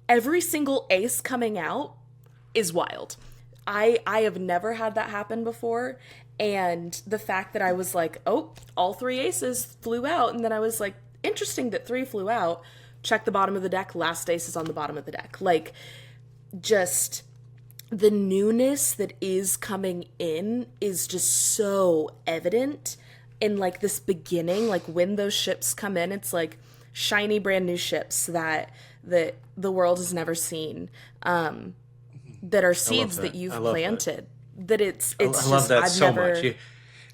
every single ace coming out is wild. I have never had that happen before. And the fact that I was like, oh, all three aces flew out. And then I was like, interesting that three flew out. Check the bottom of the deck. Last ace is on the bottom of the deck. Like, just the newness that is coming in is just so evident in like this beginning. Like when those ships come in, it's like shiny brand new ships that the world has never seen, that are seeds that you've planted. That it's I love just, that I've so never, much.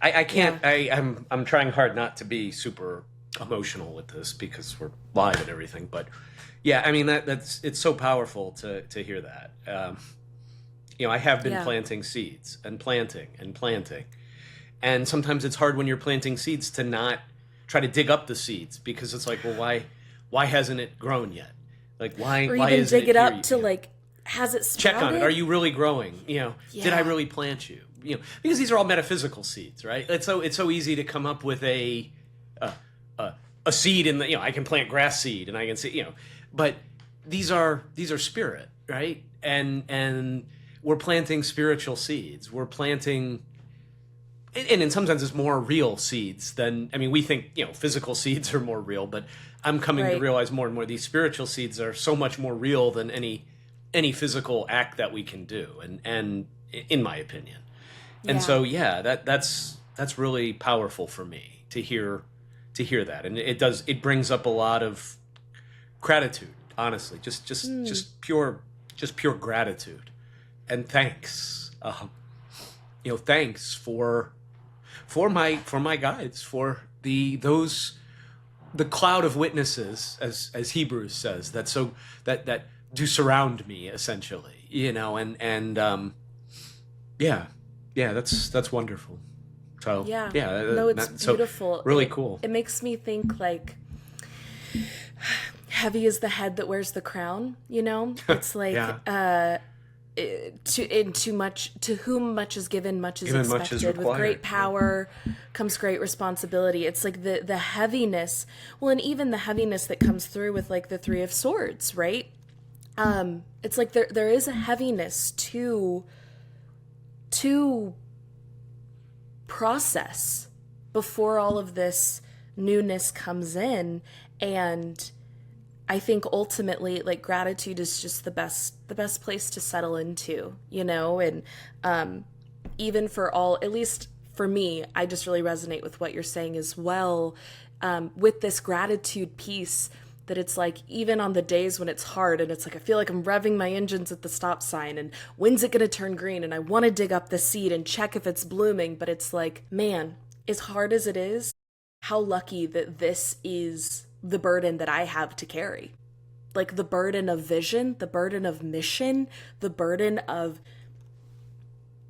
I can't. yeah. I'm trying hard not to be super emotional with this because we're live and everything. But yeah, I mean that's it's so powerful to hear that. I have been Yeah. planting seeds and planting and planting, and sometimes it's hard when you're planting seeds to not try to dig up the seeds because it's like, well, why hasn't it grown yet? Like Or why even isn't dig it it here? up to like, has it Check on it. Are sprouted? you really growing? Did I Yeah. really plant you? Because these are all metaphysical seeds, right? It's so easy to come up with a a seed in the I can plant grass seed and I can see but these are spirit, right? And we're planting spiritual seeds. We're planting, and in some sense, it's more real seeds than we think. Physical seeds are more real, but I'm coming to Right. realize more and more these spiritual seeds are so much more real than any physical act that we can do, and in my opinion. And Yeah. so yeah, that's really powerful for me to hear that, and it brings up a lot of gratitude, honestly, just pure gratitude and thanks. Thanks for my guides, for the cloud of witnesses, as Hebrews says, that do surround me, essentially. And yeah, yeah, that's wonderful. So Yeah. yeah, No, it's so beautiful. really cool. It makes me think like, heavy is the head that wears the crown, you know? It's like, Yeah, to whom much is given, much is given much is expected. With required. great Yeah. power comes great responsibility. It's like the heaviness, well, and even the heaviness that comes through with like the three of swords, right? It's like there is a heaviness to process before all of this newness comes in. And I think ultimately, like, gratitude is just the best place to settle into, and even for all, at least for me, I just really resonate with what you're saying as well, with this gratitude piece, that it's like, even on the days when it's hard and it's like I feel like I'm revving my engines at the stop sign and when's it going to turn green, and I want to dig up the seed and check if it's blooming, but it's like, man, as hard as it is, how lucky that this is the burden that I have to carry. Like, the burden of vision, the burden of mission, the burden of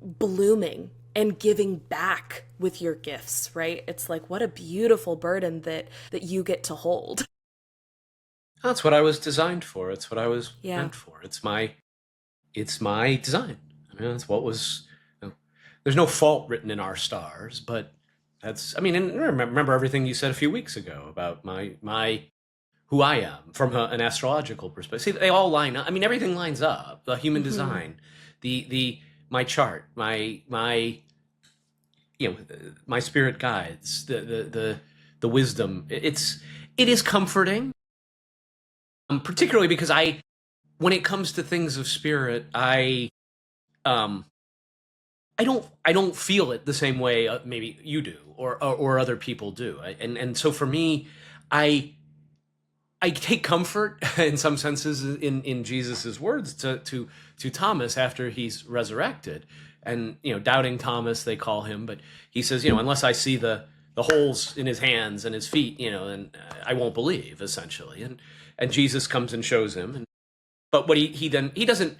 blooming and giving back with your gifts, right? It's like, what a beautiful burden that you get to hold. That's what I was designed for. It's what I was Yeah. meant for. It's my design. That's what was. There's no fault written in our stars, but and remember everything you said a few weeks ago about my who I am from an astrological perspective. See, they all line up. Everything lines up. The human Mm-hmm. design, the my chart, my my spirit guides, the wisdom. It is comforting, particularly because when it comes to things of spirit, um I don't feel it the same way maybe you do or other people do. And so for me, I I take comfort in some senses in Jesus's words to Thomas after he's resurrected. And doubting Thomas they call him, but he says, unless I see the holes in his hands and his feet, and I won't believe, essentially. And Jesus comes and shows him. But what he doesn't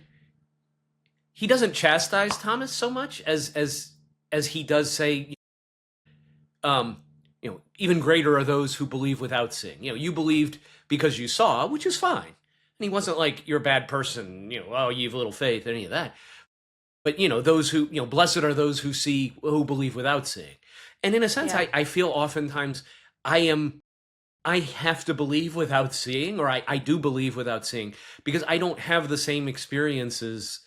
chastise Thomas so much as he does say, even greater are those who believe without seeing. You believed because you saw, which is fine. And he wasn't like, you're a bad person, oh, you have little faith, any of that. But those who, blessed are those who see, who believe without seeing. And in a sense, Yeah. I feel oftentimes I am I have to believe without seeing, or I do believe without seeing, because I don't have the same experiences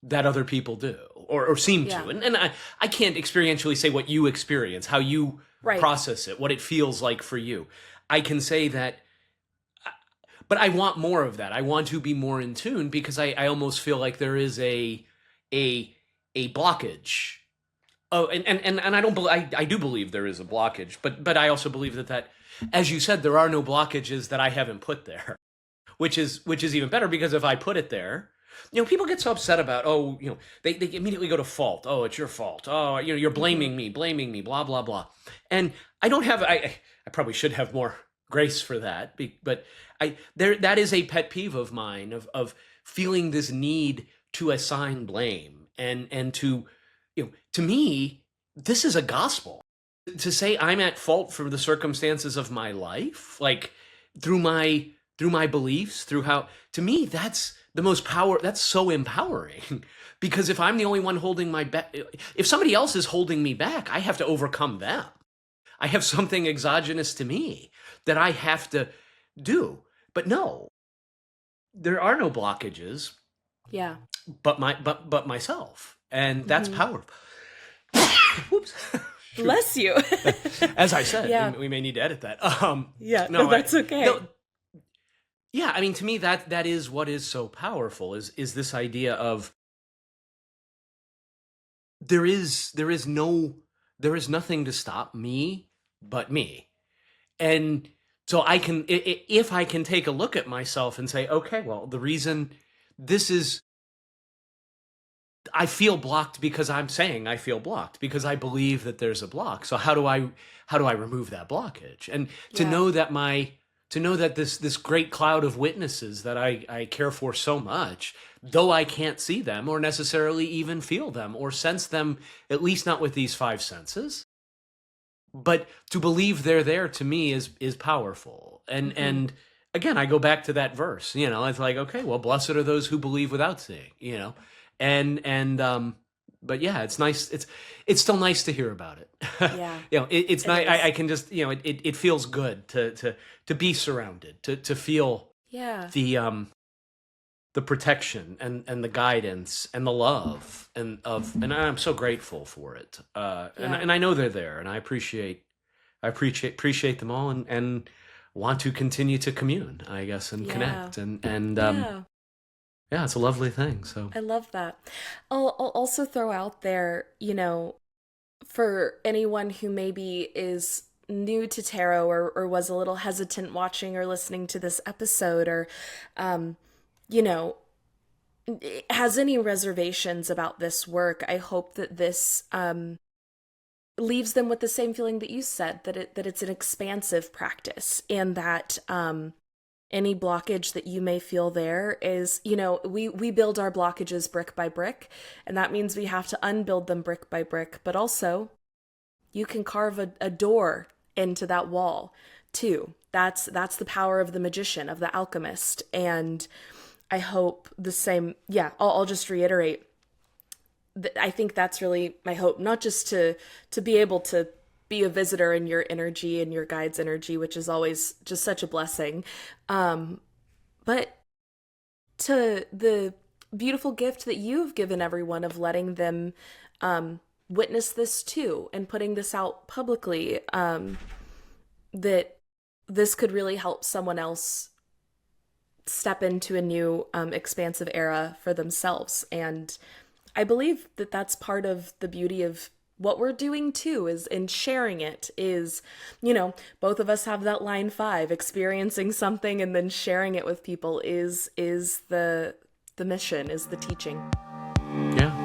that other people do, or seem Yeah. to. And I can't experientially say what you experience, how you Right. process it, what it feels like for you. I can say that, but I want more of that. I want to be more in tune, because I almost feel like there is a a blockage. Oh, and I don't I do believe there is a blockage, but I also believe that, as you said, there are no blockages that I haven't put there, which is even better, because if I put it there, people get so upset about, oh, they immediately go to fault. Oh, it's your fault. Oh, you're Mm-hmm. blaming me, blah blah blah. And I don't have I probably should have more grace for that, but that is a pet peeve of mine, of feeling this need to assign blame, and to me, this is a gospel. To say I'm at fault for the circumstances of my life, like through my through my beliefs, through how, to me, that's the most power. That's so empowering, because if I'm the only one holding my back, if somebody else is holding me back, I have to overcome them. I have something exogenous to me that I have to do. But no, there are no blockages, Yeah. but myself, and that's Mm-hmm. powerful. Whoops. Shoot. Bless you. As I said, Yeah. we may need to edit that. Yeah. No, That's okay. no, yeah. I mean, to me, that is what is so powerful, is this idea of, there is nothing to stop me but me. And so I can, if I can take a look at myself and say, okay, well, the reason this is, I feel blocked because I'm saying I feel blocked because I believe that there's a block. So how do I remove that blockage? And to Yeah. know that this great cloud of witnesses that I care for so much, though I can't see them or necessarily even feel them or sense them, at least not with these five senses, but to believe they're there, to me, is powerful. And Mm-hmm. again, I go back to that verse. It's like, okay, well, blessed are those who believe without seeing. And but yeah, it's nice. It's still nice to hear about it. Yeah. It's It nice. is. I can just, it feels good to be surrounded, to feel Yeah. the protection and the guidance and the love, and I'm so grateful for it. And Yeah. and I know they're there, and I appreciate them all, and want to continue to commune, I guess, and Yeah. connect, and Yeah. yeah, it's a lovely thing. So I love that. I'll also throw out there, for anyone who maybe is new to tarot, or was a little hesitant watching or listening to this episode, or, um, you know, has any reservations about this work, I hope that this leaves them with the same feeling that you said, that it's an expansive practice, and that any blockage that you may feel there is, we build our blockages brick by brick, and that means we have to unbuild them brick by brick, but also you can carve a door into that wall too. That's the power of the magician, of the alchemist. And I hope the same. Yeah, I'll just reiterate. I think that's really my hope, not just to be able to be a visitor in your energy and your guide's energy, which is always just such a blessing, but to the beautiful gift that you've given everyone of letting them witness this too, and putting this out publicly, that this could really help someone else step into a new expansive era for themselves. And I believe that that's part of the beauty of what we're doing too, is in sharing it, is, both of us have that line 5, experiencing something and then sharing it with people is the mission, is the teaching. yeah.